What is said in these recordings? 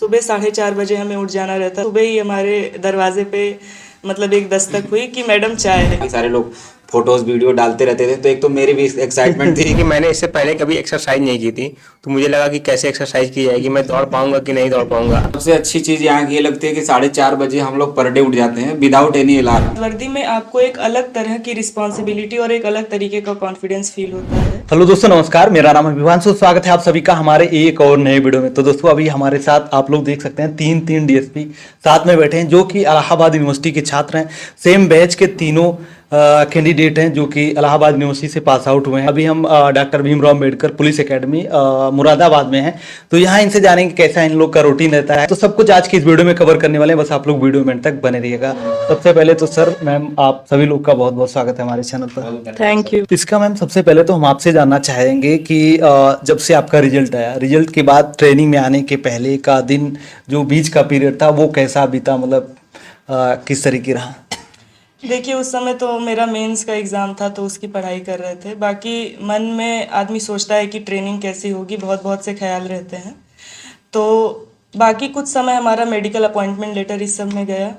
सुबह 4:30 बजे हमें उठ जाना रहता। सुबह ही हमारे दरवाजे पे मतलब एक दस्तक हुई कि मैडम चाय है। सारे लोग फोटोज वीडियो डालते रहते थे, तो एक तो मेरी भी एक्साइटमेंट थी कि मैंने इससे पहले कभी एक्सरसाइज नहीं की थी, तो मुझे लगा कि कैसे एक्सरसाइज की जाएगी, मैं दौड़ पाऊंगा कि नहीं दौड़ पाऊंगा। सबसे अच्छी चीज यहाँ की ये लगती है कि 4:30 बजे हम लोग पर डे उठ जाते हैं विदाउट एनी अलार्म। वर्दी में आपको एक अलग तरह की रिस्पॉन्सिबिलिटी और एक अलग तरीके का कॉन्फिडेंस फील होता है। हेलो दोस्तों, नमस्कार। मेरा नाम है विवांशु। स्वागत है आप सभी का हमारे एक और नए वीडियो में। तो दोस्तों, अभी हमारे साथ आप लोग देख सकते हैं तीन डीएसपी साथ में बैठे हैं, जो कि इलाहाबाद यूनिवर्सिटी के छात्र हैं। सेम बैच के तीनों कैंडिडेट हैं जो कि इलाहाबाद यूनिवर्सिटी से पास आउट हुए हैं। अभी हम doctor Bhimrao Ambedkar police academy Moradabad में हैं। तो यहाँ इनसे जानेंगे कैसा इन लोग का रूटीन रहता है। तो सब कुछ आज की इस वीडियो में कवर करने वाले हैं, बस आप लोग वीडियो में अंत तक बने रहिएगा। सबसे पहले तो सर, मैम, आप सभी लोग का बहुत बहुत स्वागत है हमारे चैनल पर। Thank you. इसका मैम, सबसे पहले तो हम आपसे जानना चाहेंगे कि जब से आपका रिजल्ट आया, रिजल्ट के बाद ट्रेनिंग में आने के पहले का दिन, जो बीच का पीरियड था, वो कैसा बीता, मतलब किस तरीके रहा? देखिए, उस समय तो मेरा मेंस का एग्ज़ाम था, तो उसकी पढ़ाई कर रहे थे। बाकी मन में आदमी सोचता है कि ट्रेनिंग कैसी होगी, बहुत बहुत से ख्याल रहते हैं। तो बाकी कुछ समय हमारा मेडिकल अपॉइंटमेंट लेटर इस सब में गया।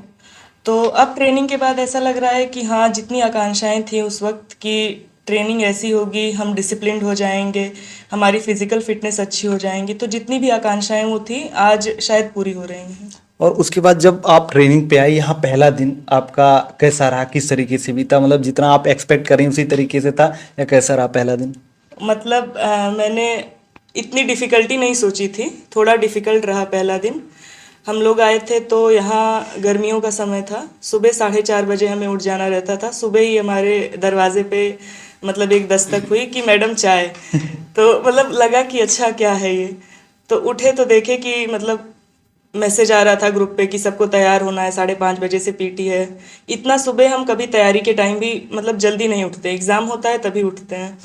तो अब ट्रेनिंग के बाद ऐसा लग रहा है कि हाँ, जितनी आकांक्षाएं थी उस वक्त की ट्रेनिंग ऐसी होगी, हम डिसिप्लिन्ड हो जाएंगे, हमारी फिजिकल फिटनेस अच्छी हो जाएंगी, तो जितनी भी आकांक्षाएं वो थी आज शायद पूरी हो रही हैं। और उसके बाद जब आप ट्रेनिंग पे आए, यहाँ पहला दिन आपका कैसा रहा, किस तरीके से बीता? मतलब जितना आप एक्सपेक्ट करें उसी तरीके से था, या कैसा रहा पहला दिन? मतलब मैंने इतनी डिफ़िकल्टी नहीं सोची थी, थोड़ा डिफ़िकल्ट रहा पहला दिन। हम लोग आए थे तो यहाँ गर्मियों का समय था। सुबह 4:30 बजे हमें उठ जाना रहता था। सुबह ही हमारे दरवाजे पे मतलब एक दस्तक हुई कि मैडम चाय। तो मतलब लगा कि अच्छा क्या है ये। तो उठे तो देखे कि मतलब मैसेज आ रहा था ग्रुप पे कि सबको तैयार होना है, 5:30 बजे से पीटी है। इतना सुबह हम कभी तैयारी के टाइम भी मतलब जल्दी नहीं उठते, एग्ज़ाम होता है तभी उठते हैं।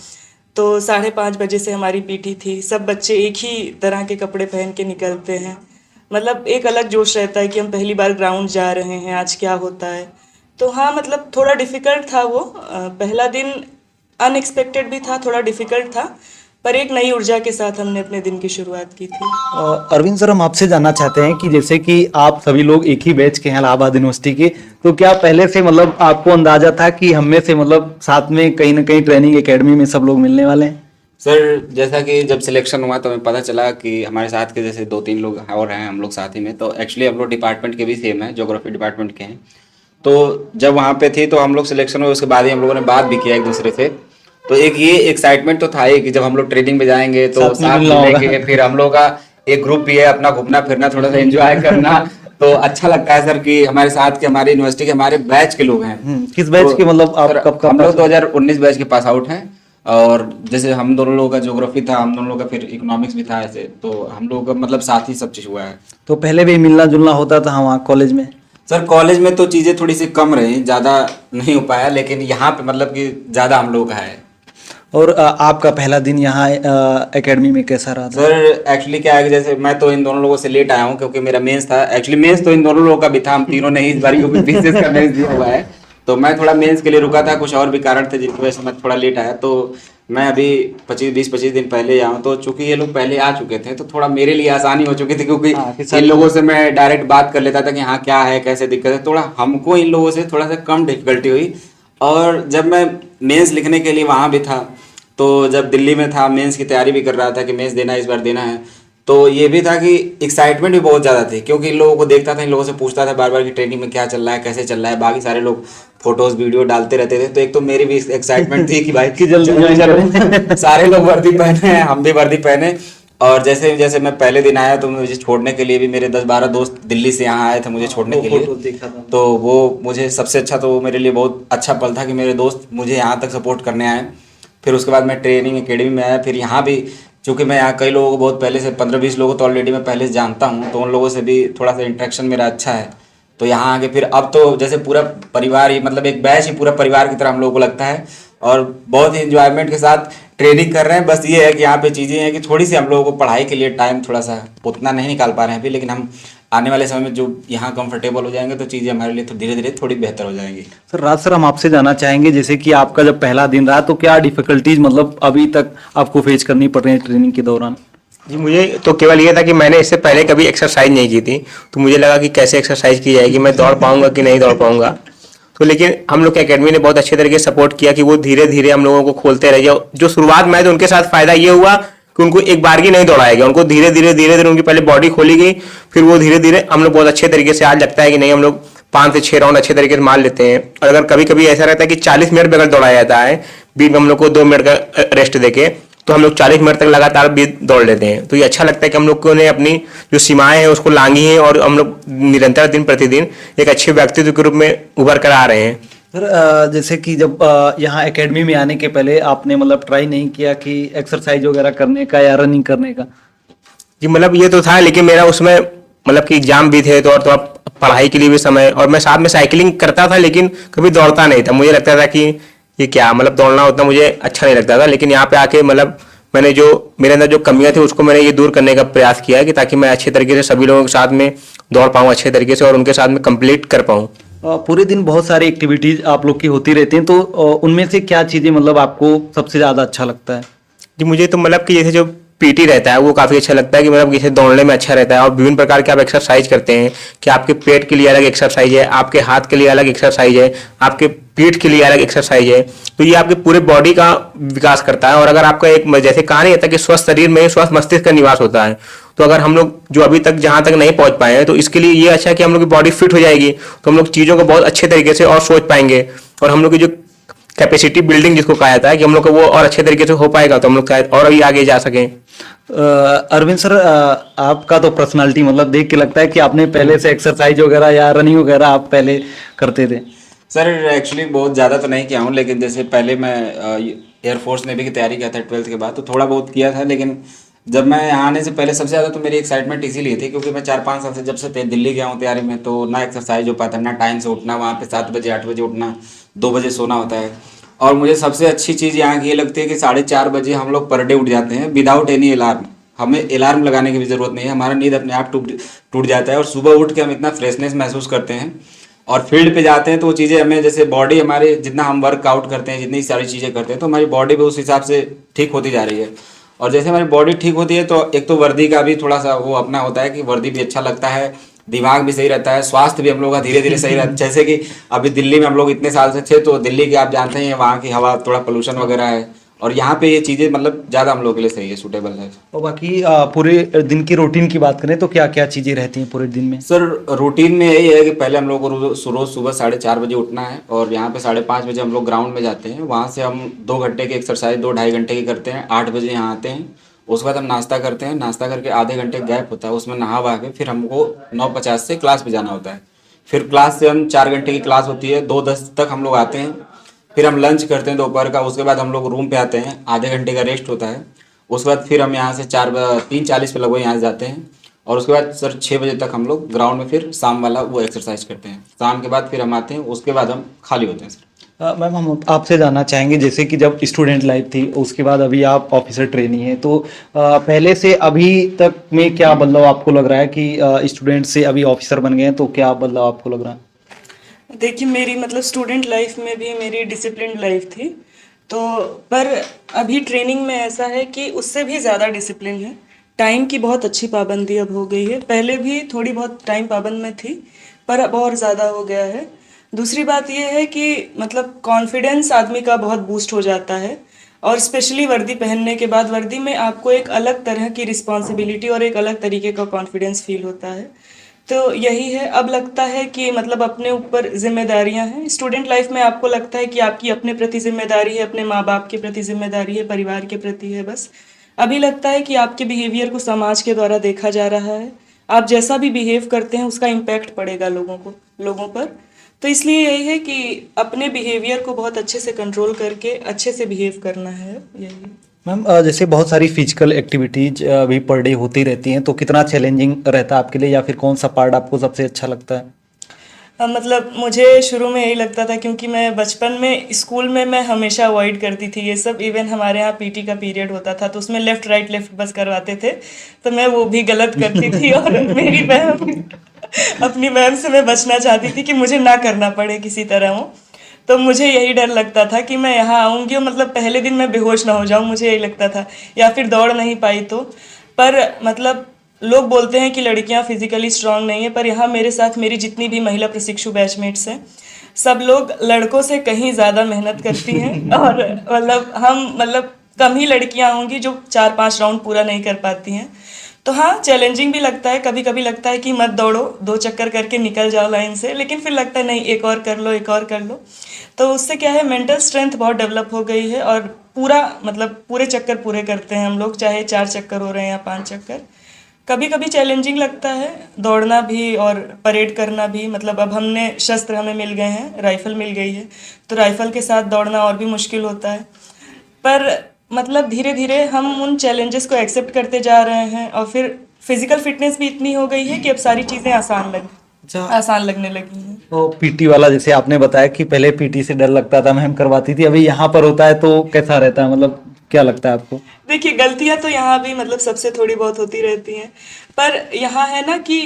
तो 5:30 बजे से हमारी पीटी थी। सब बच्चे एक ही तरह के कपड़े पहन के निकलते हैं। मतलब एक अलग जोश रहता है कि हम पहली बार ग्राउंड जा रहे हैं, आज क्या होता है। तो हाँ, मतलब थोड़ा डिफ़िकल्ट था वो पहला दिन। अनएक्सपेक्टेड भी था, थोड़ा डिफ़िकल्ट था, पर एक नई ऊर्जा के साथ हमने अपने दिन की शुरुआत की थी। अरविंद सर, हम आपसे जानना चाहते हैं कि जैसे कि आप सभी लोग एक ही बैच के हैं इलाहाबाद यूनिवर्सिटी के, तो क्या पहले से मतलब आपको अंदाजा था कि हम में से मतलब साथ में कहीं ना कहीं ट्रेनिंग एकेडमी में सब लोग मिलने वाले हैं? सर, जैसा कि जब सिलेक्शन हुआ तो हमें पता चला कि हमारे साथ के जैसे 2-3 लोग और हैं हम लोग साथ ही में। तो एक्चुअली हम लोग डिपार्टमेंट के भी सेम है, ज्योग्राफी डिपार्टमेंट के हैं। तो जब वहाँ पे थे तो हम लोग सिलेक्शन हुए, उसके बाद ही हम लोगों ने बात भी किया एक दूसरे से। तो एक ये एक्साइटमेंट तो था ही कि जब हम लोग ट्रेनिंग में जाएंगे तो साथ मिलेंगे। फिर हम लोग का एक ग्रुप भी है, अपना घूमना फिरना, थोड़ा सा एंजॉय करना। तो अच्छा लगता है सर कि हमारे साथ के, हमारी यूनिवर्सिटी के, हमारे बैच के लोग हैं। किस बैच के? मतलब आप सर, कब हम लोग 2019 बैच के पास आउट हैं। और जैसे हम दोनों लोगों का ज्योग्राफी था, हम दोनों लोगों का फिर इकोनॉमिक्स भी था, ऐसे तो हम लोगों का मतलब साथ ही सब चीज़ हुआ है। तो पहले भी मिलना जुलना होता था वहाँ कॉलेज में? सर, कॉलेज में तो चीज़ें थोड़ी सी कम रही, ज़्यादा नहीं हो पाया, लेकिन यहाँ पे मतलब कि ज़्यादा हम लोग का है। और आपका पहला दिन यहाँ एकेडमी में कैसा रहा था? सर, एक्चुअली क्या है कि जैसे मैं तो इन दोनों लोगों से लेट आया हूँ, क्योंकि मेरा मेंस था। एक्चुअली मेंस तो इन दोनों लोगों का भी था, हम तीनों ने ही इस बार यूपीपीसीएस का मेंस दिया हुआ है। तो मैं थोड़ा मेंस के लिए रुका था, कुछ और भी कारण थे जिनकी वजह से मैं थोड़ा लेट आया। तो मैं अभी 20-25 दिन पहले आया हूँ। तो चूंकि ये लोग पहले आ चुके थे तो थोड़ा मेरे लिए आसानी हो चुकी थी, क्योंकि इन लोगों से मैं डायरेक्ट बात कर लेता था कि हाँ क्या है, कैसे दिक्कत है। थोड़ा हमको इन लोगों से थोड़ा सा कम डिफिकल्टी हुई। और जब मैं मेंस लिखने के लिए वहाँ भी था, तो जब दिल्ली में था, मेंस की तैयारी भी कर रहा था कि मेंस देना है, इस बार देना है, तो ये भी था कि एक्साइटमेंट भी बहुत ज़्यादा थी, क्योंकि इन लोगों को देखता था, इन लोगों से पूछता था बार बार कि ट्रेनिंग में क्या चल रहा है, कैसे चल रहा है। बाकी सारे लोग फोटोज वीडियो डालते रहते थे, तो एक तो मेरी भी एक्साइटमेंट थी कि भाई कि जल्दी सारे लोग वर्दी पहने हैं, हम भी वर्दी पहने। और जैसे जैसे मैं पहले दिन आया तो मुझे छोड़ने के लिए भी मेरे 10-12 दोस्त दिल्ली से यहाँ आए थे मुझे छोड़ने के लिए। तो वो मुझे सबसे अच्छा, तो वो मेरे लिए बहुत अच्छा पल था कि मेरे दोस्त मुझे यहाँ तक सपोर्ट करने आए। फिर उसके बाद मैं ट्रेनिंग एकेडमी में आया। फिर यहाँ भी चूँकि मैं यहाँ कई लोगों को बहुत पहले से 15-20 लोगों तो ऑलरेडी मैं पहले से जानता हूँ, तो उन लोगों से भी थोड़ा सा इंटरेक्शन मेरा अच्छा है। तो यहाँ आके फिर अब तो जैसे पूरा परिवार ही, मतलब एक बैच ही पूरा परिवार की तरह हम लोगों को लगता है, और बहुत ही इंजॉयमेंट के साथ ट्रेनिंग कर रहे हैं। बस ये है कि यहाँ पे चीज़ें हैं कि थोड़ी सी हम लोगों को पढ़ाई के लिए टाइम थोड़ा सा उतना नहीं निकाल पा रहे हैं अभी, लेकिन हम आने वाले समय में जो यहाँ कंफर्टेबल हो जाएंगे तो चीज़ें हमारे लिए तो धीरे धीरे थोड़ी बेहतर हो जाएंगी। सर, राज सर, हम आपसे जानना चाहेंगे जैसे कि आपका जब पहला दिन रहा तो क्या डिफिकल्टीज मतलब अभी तक आपको फेस करनी पड़ रही है ट्रेनिंग के दौरान? जी मुझे तो केवल ये था कि मैंने इससे पहले कभी एक्सरसाइज नहीं की थी, तो मुझे लगा कि कैसे एक्सरसाइज की जाएगी, मैं दौड़ पाऊंगा कि नहीं दौड़ पाऊंगा। तो लेकिन हम लोग के एकेडमी ने बहुत अच्छे तरीके से सपोर्ट किया कि वो धीरे धीरे हम लोगों को खोलते रहे। जो शुरुआत में आए तो उनके साथ फायदा ये हुआ कि उनको एक बारगी नहीं दौड़ाया गया, उनको धीरे धीरे उनकी पहले बॉडी खोली गई, फिर वो धीरे धीरे हम लोग बहुत अच्छे तरीके से आज लगता है कि नहीं हम लोग 5 से 6 राउंड अच्छे तरीके से मार लेते हैं। और अगर कभी कभी ऐसा रहता है कि 40 मिनट भी अगर दौड़ाया जाता है, बीच में हम लोग को 2 मिनट का रेस्ट देके, तो हम लोग 40 मिनट तक लगातार भी दौड़ लेते हैं। तो ये अच्छा लगता है कि हम लोग को ने अपनी जो सीमाएं हैं उसको लांघी हैं और हम लोग निरंतर दिन प्रतिदिन एक अच्छे व्यक्तित्व के रूप में उभर कर आ रहे हैं। सर जैसे कि जब यहाँ एकेडमी में आने के पहले आपने मतलब ट्राई नहीं किया कि एक्सरसाइज वगैरह करने का या रनिंग करने का? जी मतलब ये तो था, लेकिन मेरा उसमें मतलब कि एग्जाम भी थे तो और थोड़ा पढ़ाई के लिए भी समय, और मैं साथ में साइकिलिंग करता था लेकिन कभी दौड़ता नहीं था। मुझे लगता था कि ये क्या मतलब दौड़ना उतना मुझे अच्छा नहीं लगता था। लेकिन यहाँ पे आके मतलब मैंने जो मेरे अंदर जो कमियां थी उसको मैंने ये दूर करने का प्रयास किया है कि ताकि मैं अच्छे तरीके से सभी लोगों के साथ में दौड़ पाऊँ अच्छे तरीके से और उनके साथ में कंप्लीट कर पाऊँ। पूरे दिन बहुत सारी एक्टिविटीज आप लोग की होती रहती हैं, तो उनमें से क्या चीजें मतलब आपको सबसे ज्यादा अच्छा लगता है? जी मुझे तो मतलब कि जैसे जो पीटी रहता है वो काफ़ी अच्छा लगता है कि मतलब जैसे दौड़ने में अच्छा रहता है, और विभिन्न प्रकार के आप एक्सरसाइज करते हैं कि आपके पेट के लिए अलग एक्सरसाइज है, आपके हाथ के लिए अलग एक्सरसाइज है, आपके पीठ के लिए अलग एक्सरसाइज है। तो ये आपके पूरे बॉडी का विकास करता है। और अगर आपका एक जैसे कहा नहीं जाता कि स्वस्थ शरीर में स्वस्थ मस्तिष्क का निवास होता है, तो अगर हम लोग जो अभी तक जहाँ तक नहीं पहुँच पाए हैं तो इसके लिए ये अच्छा है कि हम लोग की बॉडी फिट हो जाएगी, तो हम लोग चीज़ों को बहुत अच्छे तरीके से और सोच पाएंगे, और हम लोग की जो कैपेसिटी बिल्डिंग जिसको कहा जाता है कि हम लोग को वो और अच्छे तरीके से हो पाएगा, तो हम लोग शायद और भी आगे जा सकें। अरविंद सर, आपका तो पर्सनालिटी मतलब देख के लगता है कि आपने पहले से एक्सरसाइज वगैरह या रनिंग वगैरह आप पहले करते थे। सर एक्चुअली बहुत ज़्यादा तो नहीं किया हूँ, लेकिन जैसे पहले मैं एयरफोर्स नेवी की तैयारी किया था 12th के बाद, तो थोड़ा बहुत किया था। लेकिन जब मैं यहाँ आने से पहले सबसे ज़्यादा तो मेरी एक्साइटमेंट इसीलिए थी क्योंकि मैं 4-5 साल से जब से दिल्ली गया हूँ तैयारी में, तो ना एक्सरसाइज हो पाता, ना टाइम से उठना, वहाँ पे 7 बजे 8 बजे उठना, 2 बजे सोना होता है। और मुझे सबसे अच्छी चीज़ यहाँ की ये लगती है कि 4:30 बजे हम लोग पर डे उठ जाते हैं विदाउट एनी अलार्म। हमें अलार्म लगाने की भी ज़रूरत नहीं है, हमारा नींद अपने आप टूट जाता है और सुबह उठ के हम इतना फ्रेशनेस महसूस करते हैं। और फील्ड पे जाते हैं तो वो चीज़ें हमें जैसे बॉडी हमारे जितना हम वर्कआउट करते हैं, जितनी सारी चीज़ें करते हैं, तो हमारी बॉडी भी उस हिसाब से ठीक होती जा रही है। और जैसे हमारी बॉडी ठीक होती है तो एक तो वर्दी का भी थोड़ा सा वो अपना होता है कि वर्दी भी अच्छा लगता है, दिमाग भी सही रहता है, स्वास्थ्य भी हम लोग का धीरे धीरे सही रहता है। जैसे कि अभी दिल्ली में हम लोग इतने साल से थे, तो दिल्ली के आप जानते हैं वहाँ की हवा थोड़ा पोल्यूशन वगैरह है, और यहाँ पे ये चीज़ें मतलब ज़्यादा हम लोग के लिए सही है, सूटेबल है। और बाकी पूरे दिन की रूटीन की बात करें तो क्या क्या चीज़ें रहती हैं पूरे दिन में? सर रूटीन में यही है कि पहले हम लोग को रोज सुबह 4:30 बजे उठना है, और यहाँ पे 5:30 बजे हम लोग ग्राउंड में जाते हैं। वहाँ से हम 2 घंटे की एक्सरसाइज 2-2.5 घंटे की करते हैं। 8 बजे यहाँ आते हैं, उसके बाद हम नाश्ता करते हैं, नाश्ता करके आधे घंटे गैप होता है, उसमें नहा वहा के फिर हमको 9:50 से क्लास पे जाना होता है। फिर क्लास से हम 4 घंटे की क्लास होती है, 2:10 तक हम लोग आते हैं। फिर हम लंच करते हैं दोपहर का, उसके बाद हम लोग रूम पे आते हैं, आधे घंटे का रेस्ट होता है। उसके बाद फिर हम यहाँ से 3:40 पे लगभग यहाँ से जाते हैं, और उसके बाद सर 6 बजे तक हम लोग ग्राउंड में फिर शाम वाला वो एक्सरसाइज करते हैं। शाम के बाद फिर हम आते हैं, उसके बाद हम खाली होते हैं सर। मैम हम आपसे जानना चाहेंगे जैसे कि जब स्टूडेंट लाइफ थी उसके बाद अभी आप ऑफिसर ट्रेनी हैं, तो पहले से अभी तक में क्या बदलाव आपको लग रहा है कि स्टूडेंट से अभी ऑफिसर बन गए हैं, तो क्या बदलाव आपको लग रहा है? देखिए मेरी मतलब स्टूडेंट लाइफ में भी मेरी डिसिप्लिन लाइफ थी, तो पर अभी ट्रेनिंग में ऐसा है कि उससे भी ज़्यादा डिसिप्लिन है। टाइम की बहुत अच्छी पाबंदी अब हो गई है, पहले भी थोड़ी बहुत टाइम पाबंद में थी पर अब और ज़्यादा हो गया है। दूसरी बात यह है कि मतलब कॉन्फिडेंस आदमी का बहुत बूस्ट हो जाता है, और स्पेशली वर्दी पहनने के बाद वर्दी में आपको एक अलग तरह की रिस्पॉन्सिबिलिटी और एक अलग तरीके का कॉन्फिडेंस फील होता है। तो यही है, अब लगता है कि मतलब अपने ऊपर जिम्मेदारियां हैं। स्टूडेंट लाइफ में आपको लगता है कि आपकी अपने प्रति जिम्मेदारी है, अपने माँ बाप के प्रति जिम्मेदारी है, परिवार के प्रति है। बस अभी लगता है कि आपके बिहेवियर को समाज के द्वारा देखा जा रहा है, आप जैसा भी बिहेव करते हैं उसका इम्पैक्ट पड़ेगा लोगों पर। तो इसलिए यही है कि अपने बिहेवियर को बहुत अच्छे से कंट्रोल करके अच्छे से बिहेव करना है, यही। मैम जैसे बहुत सारी फिजिकल एक्टिविटीज अभी पर डे होती रहती हैं, तो कितना चैलेंजिंग रहता है आपके लिए, या फिर कौन सा पार्ट आपको सबसे अच्छा लगता है? मतलब मुझे शुरू में यही लगता था क्योंकि मैं बचपन में स्कूल में मैं हमेशा अवॉइड करती थी ये सब। इवन हमारे यहाँ पीटी का पीरियड होता था तो उसमें लेफ्ट राइट बस करवाते थे, तो मैं वो भी गलत करती थी और मेरी मैम अपनी मैम से मैं बचना चाहती थी कि मुझे ना करना पड़े किसी तरह हो। तो मुझे यही डर लगता था कि मैं यहाँ आऊँगी और मतलब पहले दिन मैं बेहोश ना हो जाऊँ, मुझे यही लगता था, या फिर दौड़ नहीं पाई पर मतलब लोग बोलते हैं कि लड़कियां फिजिकली स्ट्रांग नहीं है, पर यहाँ मेरे साथ मेरी जितनी भी महिला प्रशिक्षु बैचमेट्स हैं, सब लोग लड़कों से कहीं ज़्यादा मेहनत करती हैं। और मतलब कम ही लड़कियां होंगी जो 4-5 राउंड पूरा नहीं कर पाती हैं। तो हाँ, चैलेंजिंग भी लगता है, कभी कभी लगता है कि मत दौड़ो, 2 चक्कर करके निकल जाओ लाइन से, लेकिन फिर लगता है नहीं, एक और कर लो, एक और कर लो। तो उससे क्या है, मेंटल स्ट्रेंथ बहुत डेवलप हो गई है और पूरा मतलब पूरे चक्कर पूरे करते हैं हम लोग, चाहे 4 चक्कर हो रहे हैं या 5 चक्कर। कभी कभी चैलेंजिंग लगता है दौड़ना भी और परेड करना भी। मतलब अब हमने शस्त्र हमें मिल गए हैं, राइफल मिल गई है, तो राइफल के साथ दौड़ना और भी मुश्किल होता है। पर मतलब धीरे धीरे हम उन चैलेंजेस को एक्सेप्ट करते जा रहे हैं और फिर फिजिकल फिटनेस भी इतनी हो गई है कि अब सारी चीज़ें आसान लगने लगी हैं। तो पीटी वाला जैसे आपने बताया कि पहले पीटी से डर लगता था, मैम करवाती थी, अभी यहाँ पर होता है तो कैसा रहता है, मतलब क्या लगता है आपको? देखिए, गलतियां तो यहाँ भी मतलब सबसे थोड़ी बहुत होती रहती हैं, पर यहाँ है ना कि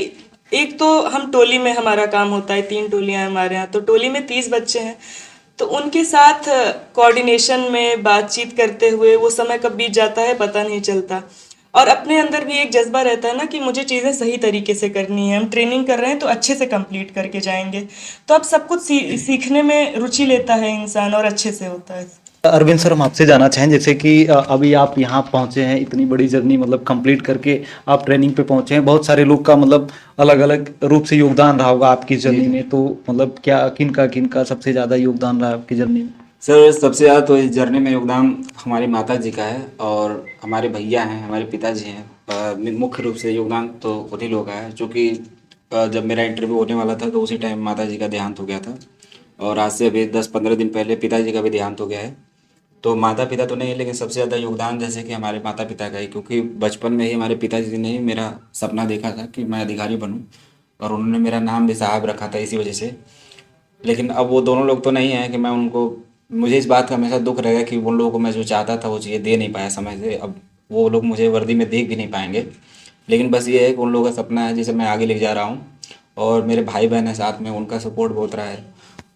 एक तो हम टोली में हमारा काम होता है, 3 टोलियां हैं हमारे यहाँ, तो टोली में 30 बच्चे हैं, तो उनके साथ कोऑर्डिनेशन में बातचीत करते हुए वो समय कब बीत जाता है पता नहीं चलता। और अपने अंदर भी एक जज्बा रहता है ना कि मुझे चीज़ें सही तरीके से करनी है, हम ट्रेनिंग कर रहे हैं तो अच्छे से कंप्लीट करके जाएंगे। तो अब सब कुछ सीखने में रुचि लेता है इंसान और अच्छे से होता है। अरविंद सर, हम आपसे जानना चाहें जैसे कि अभी आप यहाँ पहुँचे हैं, इतनी बड़ी जर्नी मतलब कंप्लीट करके आप ट्रेनिंग पे पहुँचे हैं, बहुत सारे लोग का मतलब अलग अलग रूप से योगदान रहा होगा आपकी जर्नी में, तो मतलब क्या किन का सबसे ज़्यादा योगदान रहा आपकी जर्नी में? सर सबसे ज़्यादा तो इस जर्नी में योगदान हमारी माता जी का है और हमारे भैया हैं, हमारे पिताजी हैं। मुख्य रूप से योगदान तो उन्हीं लोग का है, क्योंकि जब मेरा इंटरव्यू होने वाला था तो उसी टाइम माता जी का देहांत हो गया था और आज से अभी 10-15 दिन पहले पिताजी का भी देहांत हो गया है। तो माता पिता तो नहीं है, लेकिन सबसे ज़्यादा योगदान जैसे कि हमारे माता पिता का ही, क्योंकि बचपन में ही हमारे पिताजी ने ही मेरा सपना देखा था कि मैं अधिकारी बनूं और उन्होंने मेरा नाम भी साहब रखा था इसी वजह से। लेकिन अब वो दोनों लोग तो नहीं हैं कि मैं उनको, मुझे इस बात का हमेशा दुख रहेगा कि उन लोगों को मैं जो चाहता था वो चीज़ें दे नहीं पाया समय से। अब वो लोग मुझे वर्दी में देख भी नहीं पाएंगे, लेकिन बस ये है कि उन लोगों का सपना है जिसे मैं आगे लेके जा रहा हूँ और मेरे भाई बहन है साथ में, उनका सपोर्ट बहुत रहा है।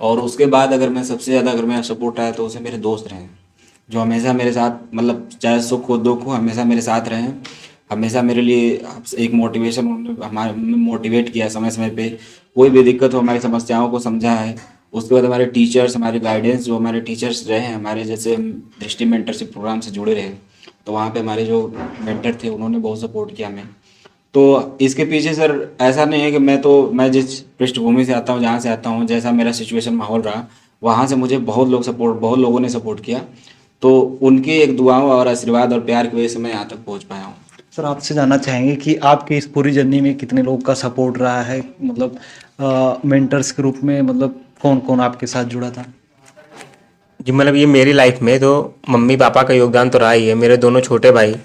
और उसके बाद अगर मैं सबसे ज़्यादा अगर मेरा सपोर्ट रहा है तो उसे मेरे दोस्त रहे हैं, जो हमेशा मेरे साथ मतलब चाहे सुख हो दुख हो हमेशा मेरे साथ रहे हैं। हमेशा मेरे लिए एक मोटिवेशन, उन्होंने हमारे मोटिवेट किया समय समय पे, कोई भी दिक्कत हो हमारी समस्याओं को समझा है। उसके बाद हमारे टीचर्स, हमारे गाइडेंस, जो हमारे टीचर्स रहे हैं हमारे, जैसे हम दृष्टि मेंटरशिप प्रोग्राम से जुड़े रहे तो वहाँ पे हमारे जो मेंटर थे उन्होंने बहुत सपोर्ट किया हमें। तो इसके पीछे सर ऐसा नहीं है कि मैं जिस पृष्ठभूमि से आता हूँ, जहाँ से आता हूँ, जैसा मेरा सिचुएशन माहौल रहा, वहाँ से मुझे बहुत लोगों ने सपोर्ट किया। तो उनकी एक दुआओं और आशीर्वाद और प्यार की वजह से मैं यहाँ तक पहुँच पाया हूँ। सर, आपसे जानना चाहेंगे कि आपके इस पूरी जर्नी में कितने लोग का सपोर्ट रहा है, मतलब मेंटर्स के रूप में, मतलब कौन कौन आपके साथ जुड़ा था? जी मतलब ये मेरी लाइफ में तो मम्मी पापा का योगदान तो रहा ही है, मेरे दोनों छोटे भाई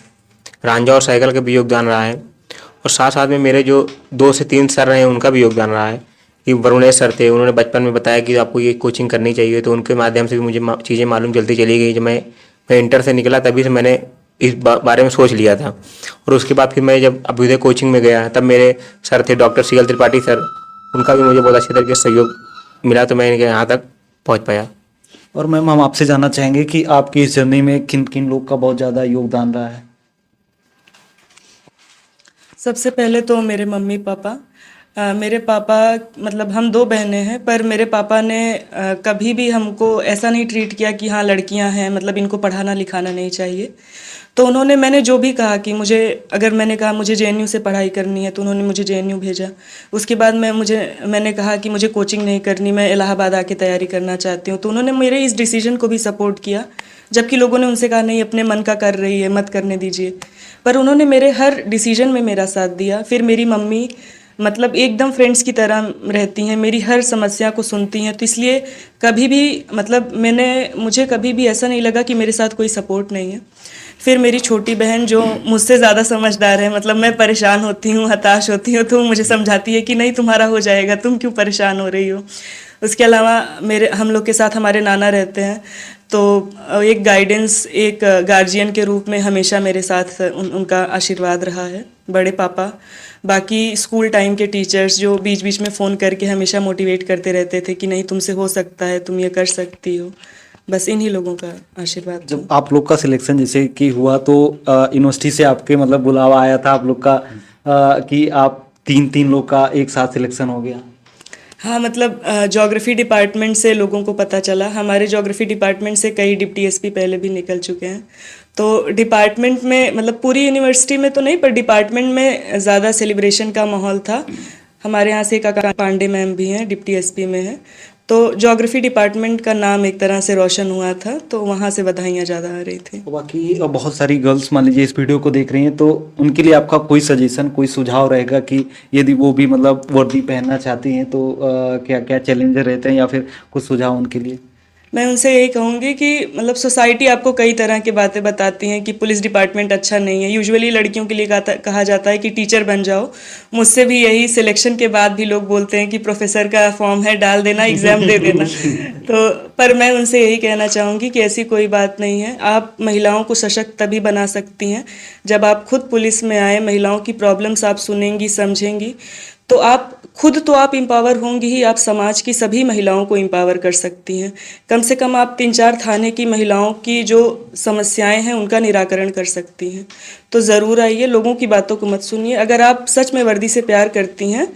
रांझा और साइकिल का भी योगदान रहा है, और साथ साथ में मेरे जो 2 से 3 सर रहे हैं उनका भी योगदान रहा है। कि वरुणेश सर थे, उन्होंने बचपन में बताया कि आपको ये कोचिंग करनी चाहिए, तो उनके माध्यम से भी मुझे चीज़ें मालूम चलती चली गई। जब मैं इंटर से निकला तभी से मैंने इस बारे में सोच लिया था। और उसके बाद फिर मैं जब अभ्युदय कोचिंग में गया तब मेरे सर थे डॉक्टर सीएल त्रिपाठी सर, उनका भी मुझे बहुत अच्छे तरीके से सहयोग मिला, तो मैं यहाँ तक पहुँच पाया। और मैम, हम आपसे जानना चाहेंगे कि आपकी इस जर्नी में किन किन लोग का बहुत ज़्यादा योगदान रहा है? सबसे पहले तो मेरे मम्मी पापा। मेरे पापा मतलब हम 2 बहनें हैं, पर मेरे पापा ने कभी भी हमको ऐसा नहीं ट्रीट किया कि हाँ लड़कियां हैं मतलब इनको पढ़ाना लिखाना नहीं चाहिए। तो उन्होंने, मैंने जो भी कहा कि मैंने कहा मुझे जेएनयू से पढ़ाई करनी है तो उन्होंने मुझे जेएनयू भेजा। उसके बाद मैंने कहा कि मुझे कोचिंग नहीं करनी, मैं इलाहाबाद आके तैयारी करना चाहती हूँ, तो उन्होंने मेरे इस डिसीजन को भी सपोर्ट किया, जबकि लोगों ने उनसे कहा नहीं अपने मन का कर रही है, मत करने दीजिए। पर उन्होंने मेरे हर डिसीजन में मेरा साथ दिया। फिर मेरी मम्मी मतलब एकदम फ्रेंड्स की तरह रहती हैं, मेरी हर समस्या को सुनती हैं, तो इसलिए कभी भी मतलब मुझे कभी भी ऐसा नहीं लगा कि मेरे साथ कोई सपोर्ट नहीं है। फिर मेरी छोटी बहन जो मुझसे ज़्यादा समझदार है, मतलब मैं परेशान होती हूँ, हताश होती हूँ, तो मुझे समझाती है कि नहीं तुम्हारा हो जाएगा, तुम क्यों परेशान हो रही हो। उसके अलावा हम लोग के साथ हमारे नाना रहते हैं, तो एक गाइडेंस, एक गार्जियन के रूप में हमेशा मेरे साथ उनका आशीर्वाद रहा है। बड़े पापा, बाकी स्कूल टाइम के टीचर्स जो बीच बीच में फ़ोन करके हमेशा मोटिवेट करते रहते थे कि नहीं तुमसे हो सकता है, तुम ये कर सकती हो। बस इन्हीं लोगों का आशीर्वाद था। जब आप लोग का सिलेक्शन जैसे कि हुआ तो यूनिवर्सिटी से आपके मतलब बुलावा आया था आप लोग का कि आप तीन लोग का एक साथ सिलेक्शन हो गया? हाँ, मतलब ज्योग्राफी डिपार्टमेंट से लोगों को पता चला। हमारे ज्योग्राफी डिपार्टमेंट से कई डिप्टी एसपी पहले भी निकल चुके हैं, तो डिपार्टमेंट में मतलब पूरी यूनिवर्सिटी में तो नहीं पर डिपार्टमेंट में ज़्यादा सेलिब्रेशन का माहौल था। हमारे यहाँ से एक आकाश पांडे मैम भी हैं, डिप्टी एसपी में हैं, तो ज्योग्राफी डिपार्टमेंट का नाम एक तरह से रोशन हुआ था, तो वहाँ से बधाइयाँ ज़्यादा आ रही थी। तो बाकी बहुत सारी गर्ल्स मान लीजिए इस वीडियो को देख रही हैं, तो उनके लिए आपका कोई सजेशन, कोई सुझाव रहेगा कि यदि वो भी मतलब वर्दी पहनना चाहती हैं तो क्या क्या चैलेंजर रहते हैं या फिर कुछ सुझाव उनके लिए? मैं उनसे यही कहूँगी कि मतलब सोसाइटी आपको कई तरह की बातें बताती हैं कि पुलिस डिपार्टमेंट अच्छा नहीं है। यूजुअली लड़कियों के लिए कहा जाता है कि टीचर बन जाओ। मुझसे भी यही सिलेक्शन के बाद भी लोग बोलते हैं कि प्रोफेसर का फॉर्म है, डाल देना, एग्ज़ाम दे देना। तो पर मैं उनसे यही कहना चाहूँगी कि ऐसी कोई बात नहीं है। आप महिलाओं को सशक्त तभी बना सकती हैं जब आप खुद पुलिस में आए, महिलाओं की प्रॉब्लम्स आप सुनेंगी, समझेंगी, तो आप खुद तो आप एम्पावर होंगी ही, आप समाज की सभी महिलाओं को एम्पावर कर सकती हैं। कम से कम आप 3-4 थाने की महिलाओं की जो समस्याएं हैं उनका निराकरण कर सकती हैं। तो ज़रूर आइए, लोगों की बातों को मत सुनिए। अगर आप सच में वर्दी से प्यार करती हैं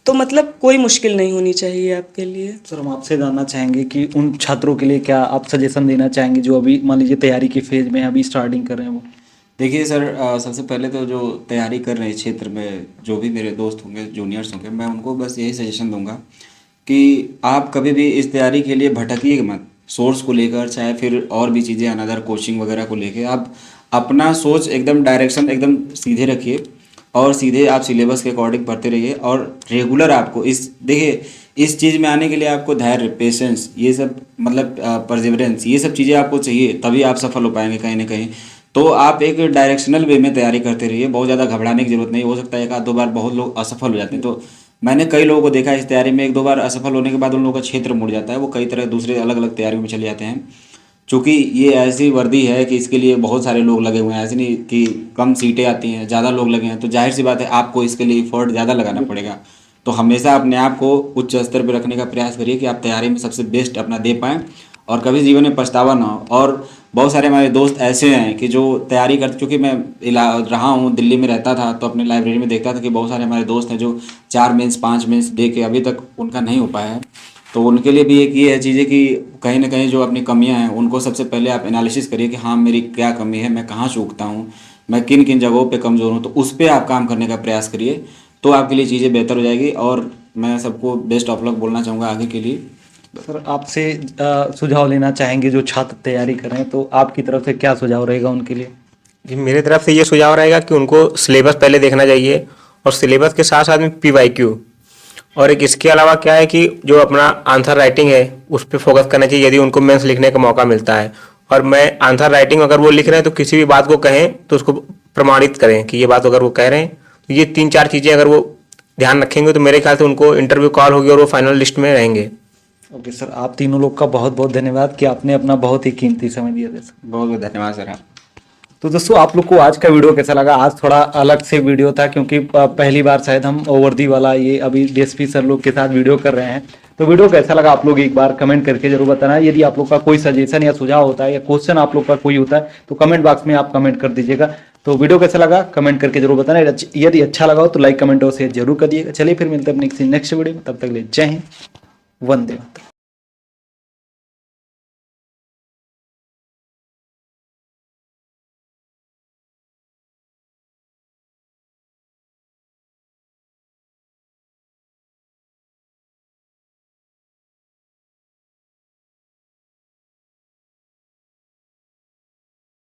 तो मतलब कोई मुश्किल नहीं होनी चाहिए आपके लिए। सर हम आपसे जानना चाहेंगे कि उन छात्रों के लिए क्या आप सजेशन देना चाहेंगे जो अभी मान लीजिए तैयारी की फेज में अभी स्टार्टिंग कर रहे हैं वो? देखिए सर, सबसे पहले तो जो तैयारी कर रहे हैं क्षेत्र में जो भी मेरे दोस्त होंगे, जूनियर्स होंगे, मैं उनको बस यही सजेशन दूंगा कि आप कभी भी इस तैयारी के लिए भटकिए मत। सोर्स को लेकर चाहे फिर और भी चीज़ें अनदर कोचिंग वगैरह को लेकर आप अपना सोच एकदम डायरेक्शन एकदम सीधे रखिए और सीधे आप सिलेबस के अकॉर्डिंग पढ़ते रहिए। और रेगुलर आपको देखिए इस चीज़ में आने के लिए आपको धैर्य, पेशेंस, ये सब मतलब परसिवरेंस, ये सब चीज़ें आपको चाहिए, तभी आप सफल हो पाएंगे कहीं ना कहीं। तो आप एक डायरेक्शनल वे में तैयारी करते रहिए, बहुत ज़्यादा घबराने की जरूरत नहीं। हो सकता है 1-2 बार बहुत लोग असफल हो जाते हैं, तो मैंने कई लोगों को देखा इस तैयारी में 1-2 बार असफल होने के बाद उन लोगों का क्षेत्र मुड़ जाता है, वो कई तरह दूसरे अलग अलग तैयारियों में चले जाते हैं। चूँकि ये ऐसी वर्दी है कि इसके लिए बहुत सारे लोग लगे हुए हैं, ऐसे नहीं कि कम सीटें आती हैं, ज़्यादा लोग लगे हैं, तो जाहिर सी बात है आपको इसके लिए एफर्ट ज़्यादा लगाना पड़ेगा। तो हमेशा अपने आप को उच्च स्तर पर रखने का प्रयास करिए कि आप तैयारी में सबसे बेस्ट अपना दे पाएँ और कभी जीवन में पछतावा ना हो। और बहुत सारे हमारे दोस्त ऐसे हैं कि जो तैयारी करते, चूँकि मैं रहा हूँ, दिल्ली में रहता था, तो अपने लाइब्रेरी में देखता था कि बहुत सारे हमारे दोस्त हैं जो 4 मेंस 5 मेंस दे के अभी तक उनका नहीं हो पाया है। तो उनके लिए भी एक ये है चीज़ें कि कहीं ना कहीं जो अपनी कमियां हैं उनको सबसे पहले आप एनालिसिस करिए कि हाँ मेरी क्या कमी है, मैं कहाँ चूकता हूँ, मैं किन किन जगहों पे कमज़ोर हूँ, तो उस पर आप काम करने का प्रयास करिए, तो आपके लिए चीज़ें बेहतर हो जाएगी। और मैं सबको बेस्ट ऑफ लक बोलना चाहूँगा आगे के लिए। सर आपसे सुझाव लेना चाहेंगे जो छात्र तैयारी कर रहे हैं, तो आपकी तरफ से क्या सुझाव रहेगा उनके लिए? जी मेरी तरफ से ये सुझाव रहेगा कि उनको सिलेबस पहले देखना चाहिए और सिलेबस के साथ साथ में PYQ, और एक इसके अलावा क्या है कि जो अपना आंसर राइटिंग है उस पर फोकस करना चाहिए यदि उनको मेंस लिखने का मौका मिलता है। और मैं आंसर राइटिंग अगर वो लिख रहे हैं तो किसी भी बात को कहें तो उसको प्रमाणित करें कि ये बात अगर वो कह रहे हैं, तो ये 3-4 चीज़ें अगर वो ध्यान रखेंगे तो मेरे ख्याल से उनको इंटरव्यू कॉल होगी और वो फाइनल लिस्ट में रहेंगे। ओके सर, आप तीनों लोग का बहुत बहुत धन्यवाद कि आपने अपना बहुत ही कीमती समय दिया था। बहुत बहुत धन्यवाद सर। तो दोस्तों आप लोग को आज का वीडियो कैसा लगा? आज थोड़ा अलग से वीडियो था क्योंकि पहली बार शायद हम वर्दी वाला ये अभी DSP सर लोग के साथ वीडियो कर रहे हैं। तो वीडियो कैसा लगा आप लोग एक बार कमेंट करके जरूर बताना। यदि आप लोग का कोई सजेशन या सुझाव होता है या क्वेश्चन आप लोग का कोई होता है तो कमेंट बॉक्स में आप कमेंट कर दीजिएगा। तो वीडियो कैसा लगा कमेंट करके जरूर बताना। यदि अच्छा लगा हो तो लाइक, कमेंट और शेयर जरूर कर दिएगा। चलिए फिर मिलते हैं अपने नेक्स्ट वीडियो में, तब तक के लिए जय हिंद, वंदे मातरम।